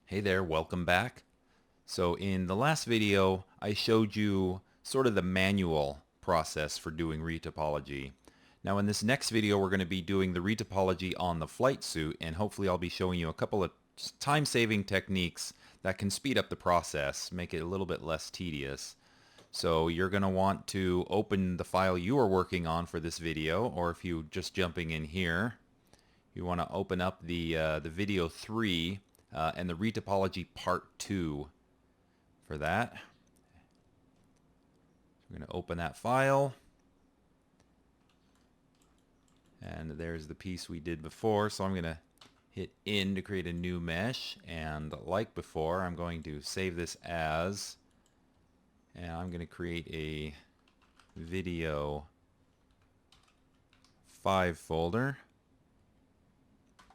Hey there, welcome back. So in the last video, I showed you sort of the manual process for doing retopology. Now in this next video, we're going to be doing the retopology on the Flightsuit, and hopefully I'll be showing you a couple of time-saving techniques that can speed up the process, make it a little bit less tedious. So you're going to want to open the file you are working on for this video, or if you're just jumping in here, you want to open up the video 3 and the Retopology Part 2 for that. We're going to open that file. And there's the piece we did before. So I'm going to hit in to create a new mesh. And like before, I'm going to save this as, and I'm going to create a video 5 folder.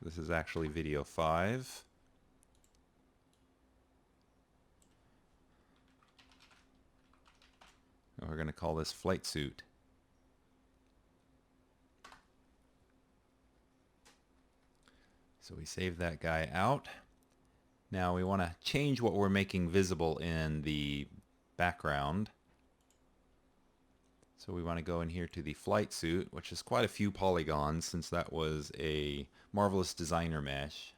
This is actually video 5. And we're going to call this Flightsuit. So we save that guy out. Now we want to change what we're making visible in the background. So we want to go in here to the Flightsuit, which is quite a few polygons since that was a Marvelous Designer mesh.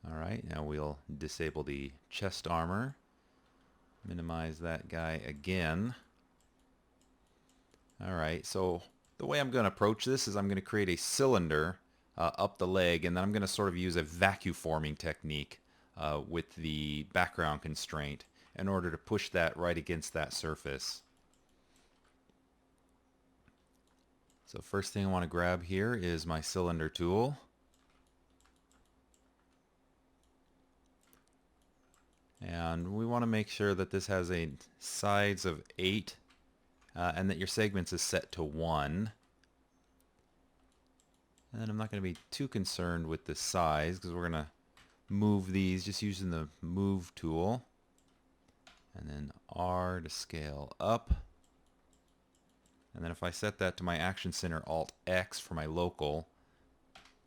Alright, now we'll disable the chest armor. Minimize that guy again. Alright, so the way I'm going to approach this is I'm going to create a cylinder up the leg, and then I'm going to sort of use a vacuum forming technique with the background constraint in order to push that right against that surface. So first thing I want to grab here is my cylinder tool. And we want to make sure that this has a size of 8 and that your segments is set to 1. And I'm not going to be too concerned with the size because we're going to move these just using the move tool. And then R to scale up. And then if I set that to my action center, Alt X for my local,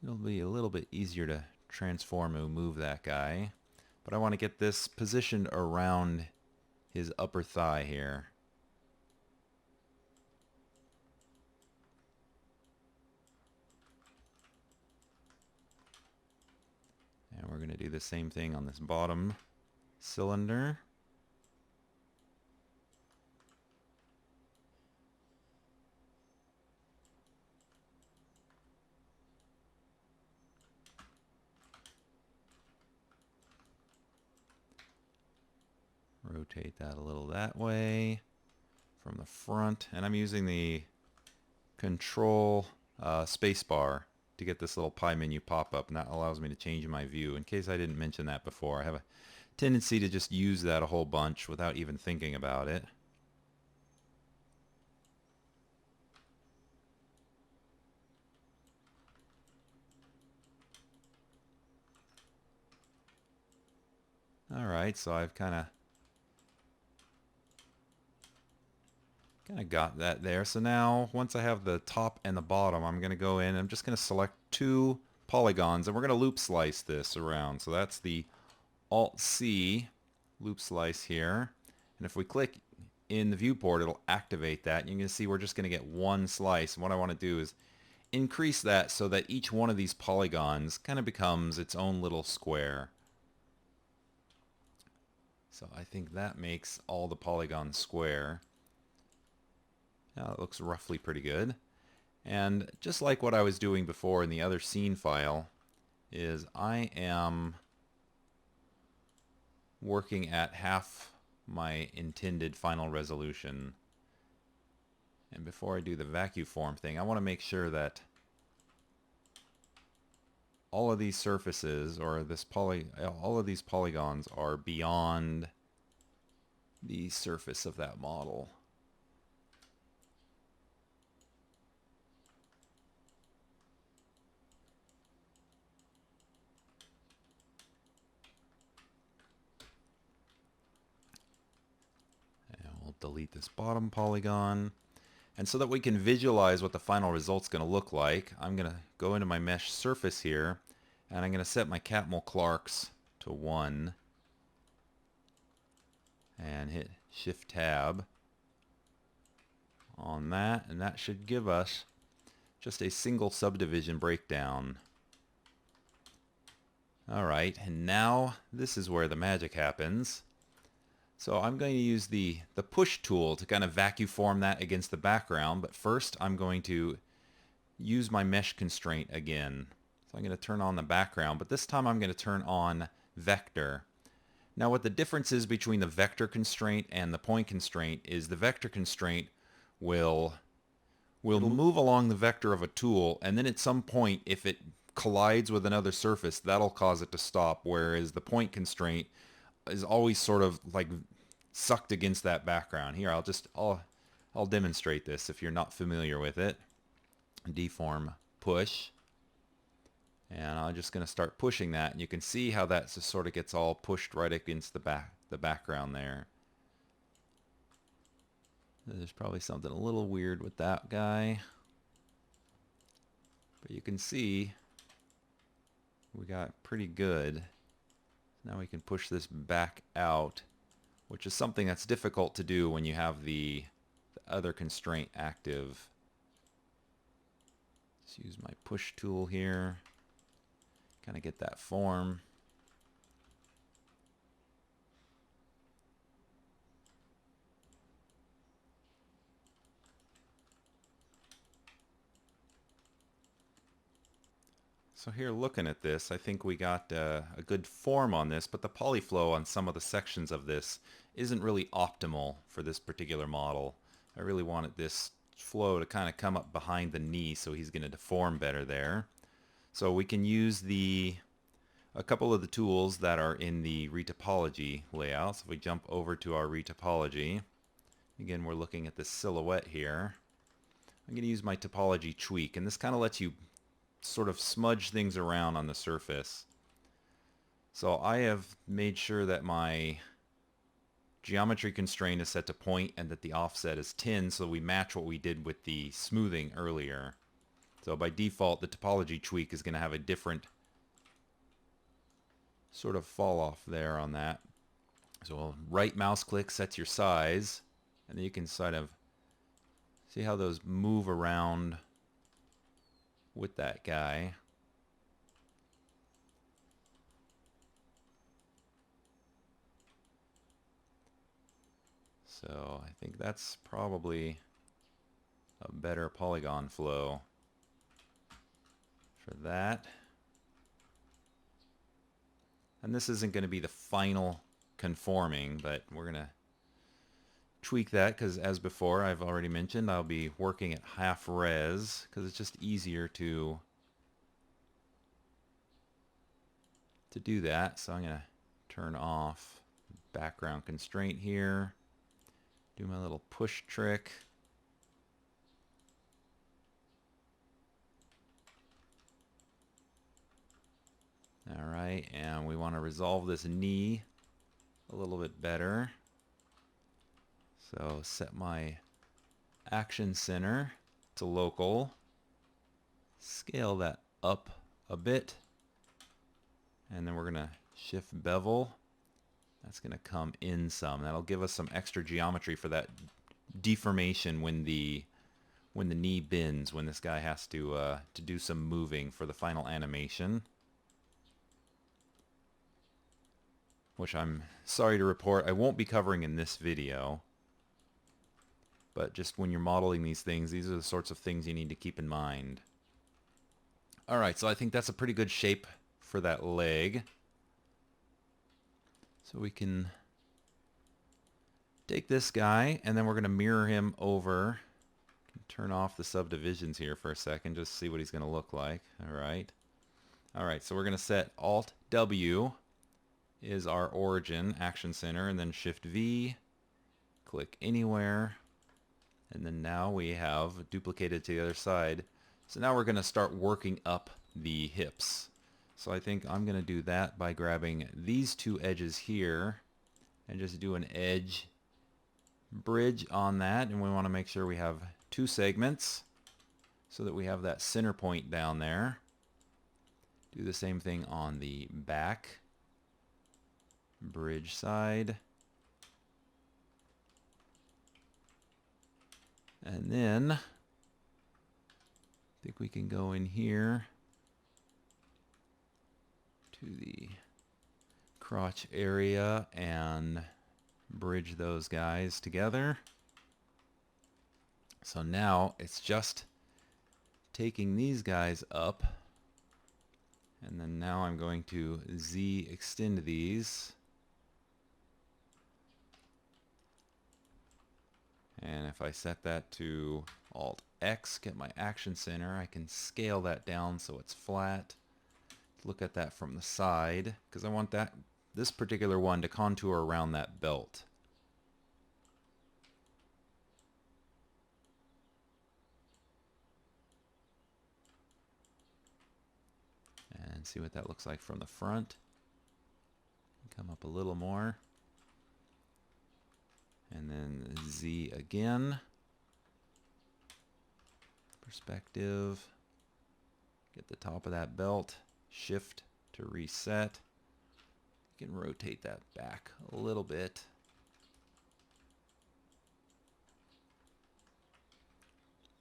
it'll be a little bit easier to transform and move that guy. But I want to get this positioned around his upper thigh here. And we're going to do the same thing on this bottom cylinder. Rotate that a little that way from the front, and I'm using the control spacebar to get this little pie menu pop up, and that allows me to change my view. In case I didn't mention that before, I have a tendency to just use that a whole bunch without even thinking about it. Alright, so I've kind of got that there. So now once I have the top and the bottom, I'm going to go in and I'm just going to select 2 polygons, and we're going to loop slice this around. So that's the Alt C loop slice here, and if we click in the viewport, it'll activate that, and you can see we're just going to get 1 slice. And what I want to do is increase that so that each one of these polygons kind of becomes its own little square. So I think that makes all the polygons square. Now it looks roughly pretty good. And just like what I was doing before in the other scene file, is I am working at half my intended final resolution. And before I do the vacuum form thing, I want to make sure that all of these surfaces, or all of these polygons, are beyond the surface of that model. Delete this bottom polygon, and so that we can visualize what the final result's going to look like, I'm going to go into my mesh surface here, and I'm going to set my Catmull Clark's to 1 and hit Shift Tab on that, and that should give us just a single subdivision breakdown. Alright, and now this is where the magic happens. So I'm going to use the push tool to kind of vacuum form that against the background, but first I'm going to use my mesh constraint again. So I'm going to turn on the background, but this time I'm going to turn on vector. Now what the difference is between the vector constraint and the point constraint is the vector constraint will move along the vector of a tool, and then at some point if it collides with another surface, that'll cause it to stop, whereas the point constraint is always sort of like sucked against that background. Here, I'll demonstrate this if you're not familiar with it. Deform push, and I'm just going to start pushing that, and you can see how that just sort of gets all pushed right against the background there. There's probably something a little weird with that guy, but you can see we got pretty good. Now we can push this back out, which is something that's difficult to do when you have the other constraint active. Just use my push tool here, kind of get that form. So here, looking at this, I think we got a good form on this, but the polyflow on some of the sections of this isn't really optimal for this particular model. I really wanted this flow to kind of come up behind the knee, so he's going to deform better there. So we can use a couple of the tools that are in the Retopology layout. So if we jump over to our Retopology, again we're looking at this silhouette here. I'm going to use my Topology Tweak, and this kind of lets you sort of smudge things around on the surface. So I have made sure that my geometry constraint is set to point and that the offset is 10, so we match what we did with the smoothing earlier. So by default, the Topology Tweak is going to have a different sort of fall off there on that. So right mouse click sets your size, and then you can sort of see how those move around with that guy. So I think that's probably a better polygon flow for that. And this isn't going to be the final conforming, but we're going to tweak that because, as before, I've already mentioned, I'll be working at half res because it's just easier to do that. So I'm going to turn off background constraint here, do my little push trick. Alright, and we want to resolve this knee a little bit better. So set my action center to local, scale that up a bit, and then we're going to shift bevel. That's going to come in some. That'll give us some extra geometry for that deformation when the knee bends, when this guy has to do some moving for the final animation. Which I'm sorry to report I won't be covering in this video. But just when you're modeling these things, these are the sorts of things you need to keep in mind. Alright, so I think that's a pretty good shape for that leg. So we can take this guy, and then we're going to mirror him over. Turn off the subdivisions here for a second, just see what he's going to look like. Alright, so we're going to set Alt-W is our origin, action center, and then Shift-V, click anywhere. And then now we have duplicated to the other side. So now we're going to start working up the hips. So I think I'm going to do that by grabbing these two edges here and just do an edge bridge on that. And we want to make sure we have two segments so that we have that center point down there. Do the same thing on the back. bridge side. And then I think we can go in here to the crotch area and bridge those guys together. So now it's just taking these guys up, and then now I'm going to Z extend these, and if I set that to Alt X, get my action center, I can scale that down so it's flat. Look at that from the side, because I want this particular one to contour around that belt. And see what that looks like from the front. Come up a little more. And then Z again. Perspective. Get the top of that belt. Shift to reset. You can rotate that back a little bit.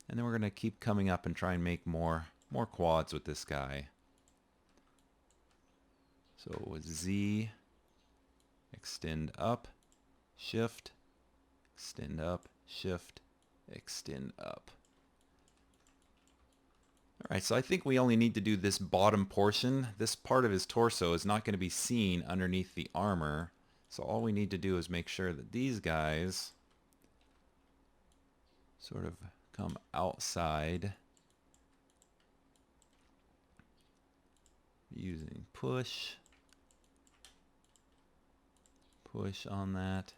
And then we're going to keep coming up and try and make more quads with this guy. So with Z, extend up, shift, extend up, shift, extend up. Alright, so I think we only need to do this bottom portion. This part of his torso is not going to be seen underneath the armor. So all we need to do is make sure that these guys sort of come outside using push on that.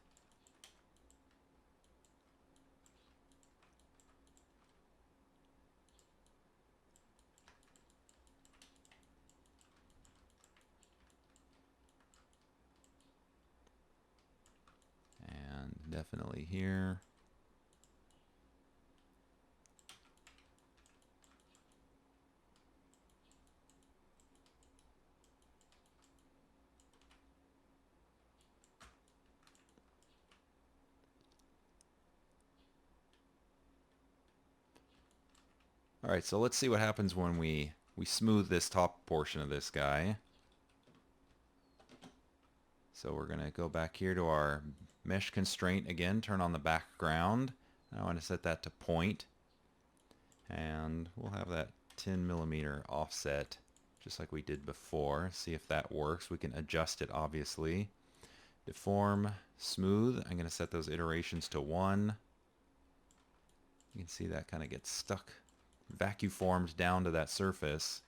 And definitely here. Alright, so let's see what happens when we smooth this top portion of this guy. So we're going to go back here to our mesh constraint again, turn on the background. I want to set that to point. And we'll have that 10mm offset just like we did before. See if that works. We can adjust it obviously. Deform, smooth. I'm going to set those iterations to 1. You can see that kind of gets stuck, vacuum formed down to that surface.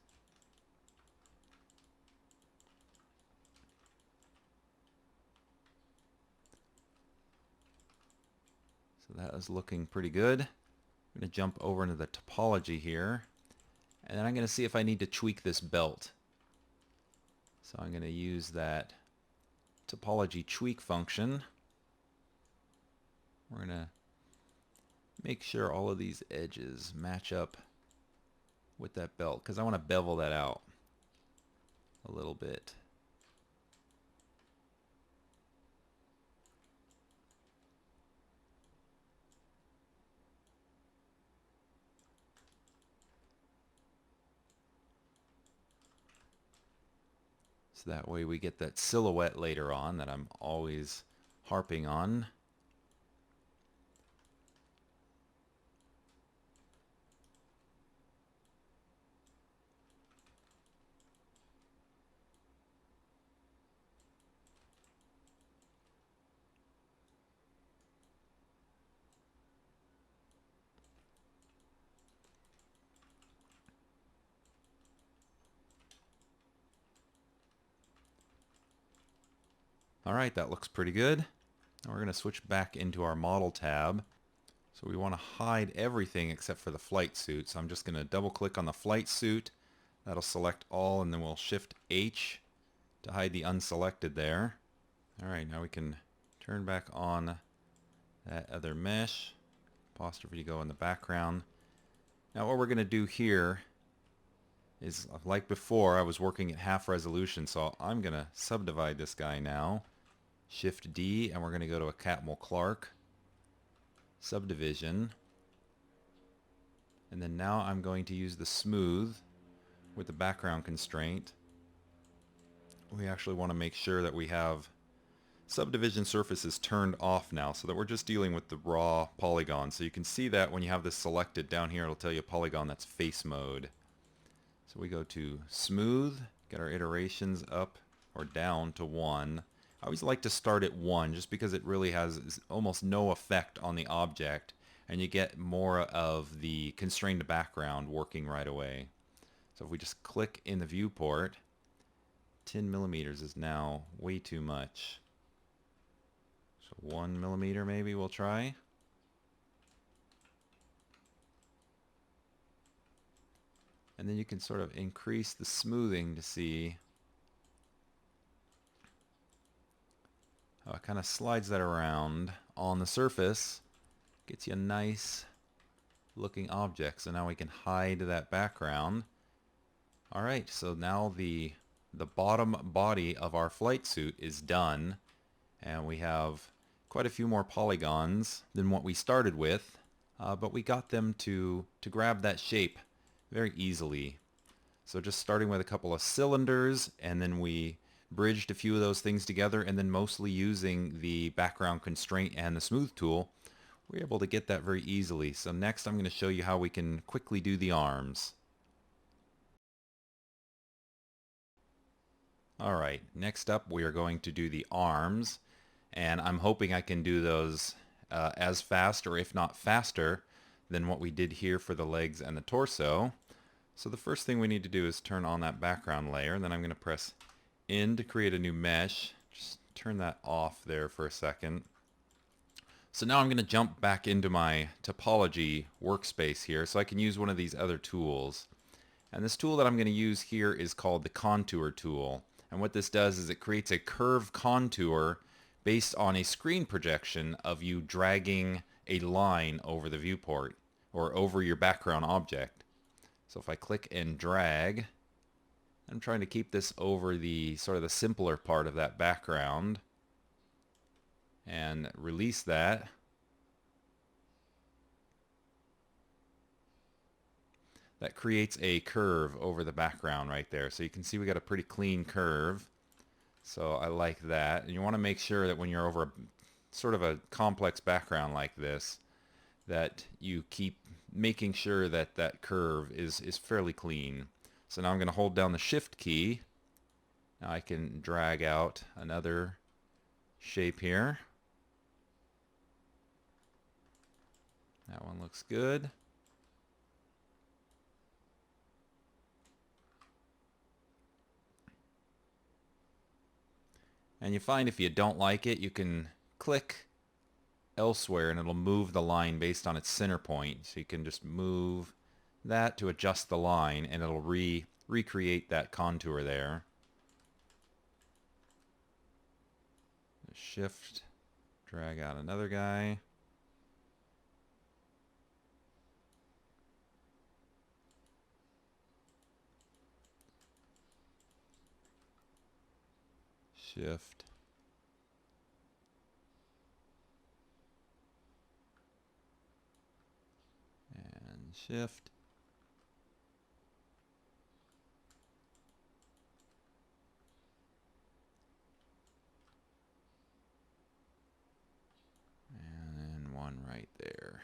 So that is looking pretty good. I'm going to jump over into the topology here, and then I'm going to see if I need to tweak this belt. So I'm going to use that topology tweak function. We're going to make sure all of these edges match up with that belt, because I want to bevel that out a little bit. So that way we get that silhouette later on that I'm always harping on. Alright, that looks pretty good. Now we're going to switch back into our model tab. So we want to hide everything except for the flight suit. So I'm just going to double click on the flight suit. That'll select all, and then we'll shift H to hide the unselected there. Alright, now we can turn back on that other mesh. Apostrophe go in the background. Now what we're going to do here is, like before, I was working at half resolution, so I'm going to subdivide this guy now. Shift D, and we're going to go to a Catmull-Clark subdivision. And then now I'm going to use the smooth with the background constraint. We actually want to make sure that we have subdivision surfaces turned off now so that we're just dealing with the raw polygon. So you can see that when you have this selected down here, it'll tell you a polygon that's face mode. So we go to smooth, get our iterations up or down to 1. I always like to start at 1 just because it really has almost no effect on the object and you get more of the constrained background working right away. So if we just click in the viewport, 10 millimeters is now way too much. So 1 millimeter maybe we'll try. And then you can sort of increase the smoothing to see how it kind of slides that around on the surface. Gets you a nice looking object. So now we can hide that background. Alright, so now the bottom body of our flight suit is done. And we have quite a few more polygons than what we started with. But we got them to grab that shape very easily. So just starting with a couple of cylinders, and then we bridged a few of those things together, and then mostly using the background constraint and the smooth tool, we're able to get that very easily. So next I'm going to show you how we can quickly do the arms. Alright, next up we are going to do the arms, and I'm hoping I can do those as fast, or if not faster, than what we did here for the legs and the torso. So the first thing we need to do is turn on that background layer, and then I'm going to press N to create a new mesh. Just turn that off there for a second. So now I'm going to jump back into my topology workspace here so I can use one of these other tools. And this tool that I'm going to use here is called the contour tool. And what this does is it creates a curved contour based on a screen projection of you dragging a line over the viewport or over your background object. So if I click and drag, I'm trying to keep this over the sort of the simpler part of that background and release that. That creates a curve over the background right there. So you can see we got a pretty clean curve. So I like that. And you want to make sure that when you're over sort of a complex background like this, that you keep making sure that that curve is fairly clean. So now I'm going to hold down the shift key. Now I can drag out another shape here. That one looks good. And you find if you don't like it, you can click elsewhere and it'll move the line based on its center point. So you can just move that to adjust the line and it'll recreate that contour there. Shift, drag out another guy. Shift. And shift. And one right there.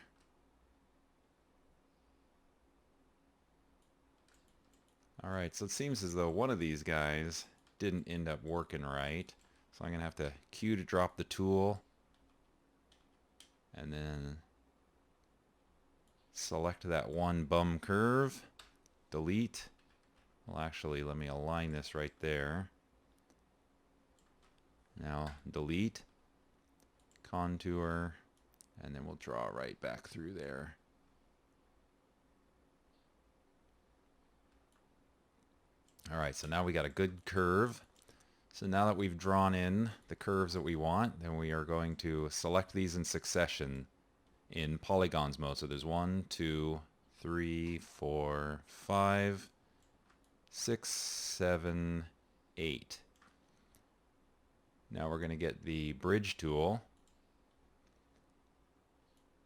Alright, so it seems as though one of these guys didn't end up working right. So I'm going to have to Q to drop the tool. And then select that one bum curve. Delete. Well, actually, let me align this right there. Now, delete. Contour. And then we'll draw right back through there. Alright, so now we got a good curve. So now that we've drawn in the curves that we want, then we are going to select these in succession in polygons mode. So there's 1, 2, 3, 4, 5, 6, 7, 8. Now we're going to get the bridge tool.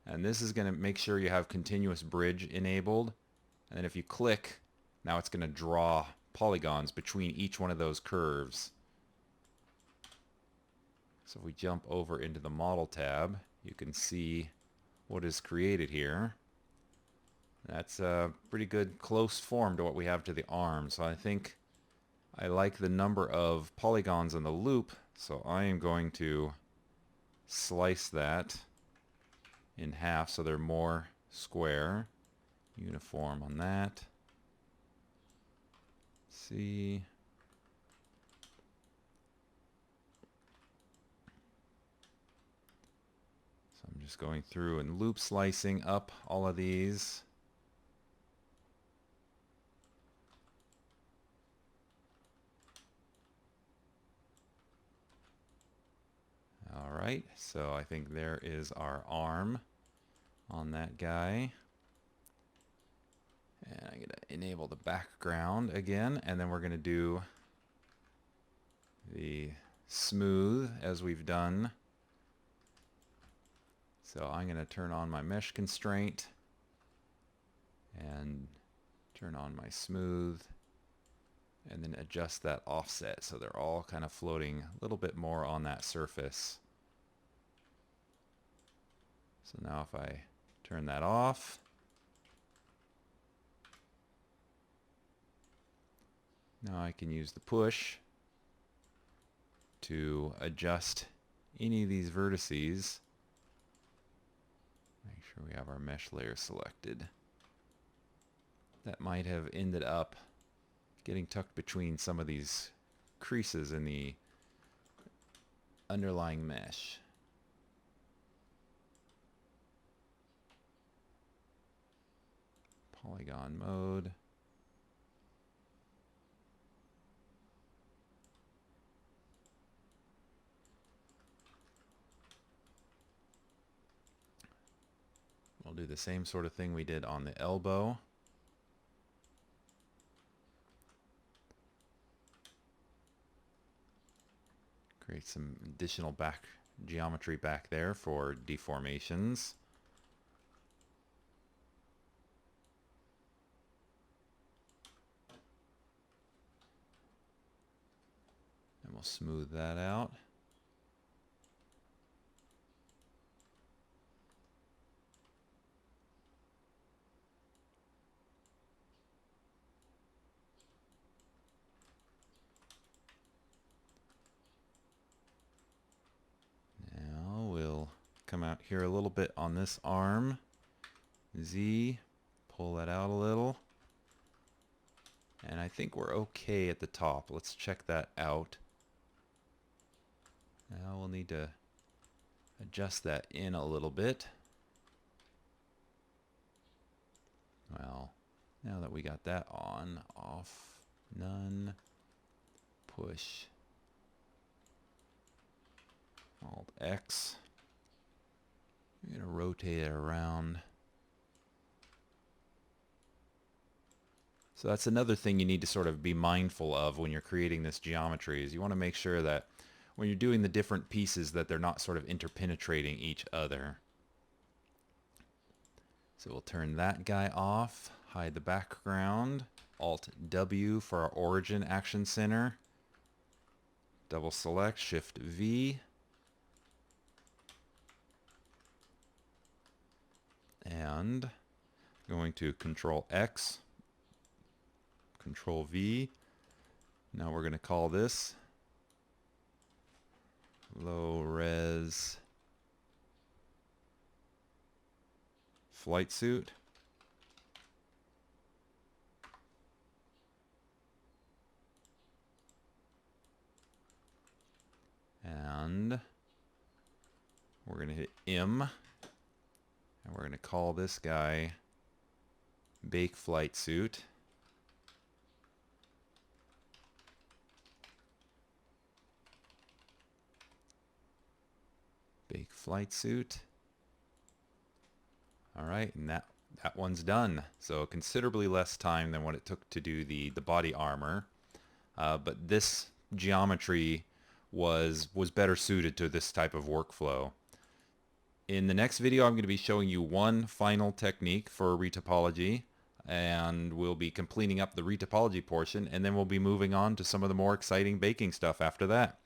And this is going to make sure you have continuous bridge enabled. And then if you click, now it's going to draw polygons between each one of those curves. So if we jump over into the Model tab, you can see what is created here. That's a pretty good close form to what we have to the arm. So I think I like the number of polygons in the loop, so I am going to slice that in half so they're more square. Uniform on that. See. So I'm just going through and loop slicing up all of these. Alright, so I think there is our arm on that guy. And I'm going to enable the background again, and then we're going to do the smooth as we've done. So I'm going to turn on my mesh constraint and turn on my smooth and then adjust that offset so they're all kind of floating a little bit more on that surface. So now if I turn that off, now I can use the push to adjust any of these vertices. Make sure we have our mesh layer selected. That might have ended up getting tucked between some of these creases in the underlying mesh. Polygon mode. We'll do the same sort of thing we did on the elbow. Create some additional back geometry back there for deformations. And we'll smooth that out. Now we'll come out here a little bit on this arm. Z, pull that out a little. And I think we're okay at the top. Let's check that out. Now we'll need to adjust that in a little bit. Well, now that we got that on, off, none, push, Alt X. I'm going to rotate it around. So that's another thing you need to sort of be mindful of when you're creating this geometry, is you want to make sure that when you're doing the different pieces that they're not sort of interpenetrating each other. So we'll turn that guy off, hide the background, Alt W for our origin action center, double select, Shift V, and going to Control X, Control V. Now we're going to call this low res Flightsuit. And we're going to hit M, and we're going to call this guy Bake Flightsuit. Bake Flightsuit. All right, and that one's done. So considerably less time than what it took to do the body armor. But this geometry was better suited to this type of workflow. In the next video, I'm going to be showing you one final technique for retopology, and we'll be completing up the retopology portion, and then we'll be moving on to some of the more exciting baking stuff after that.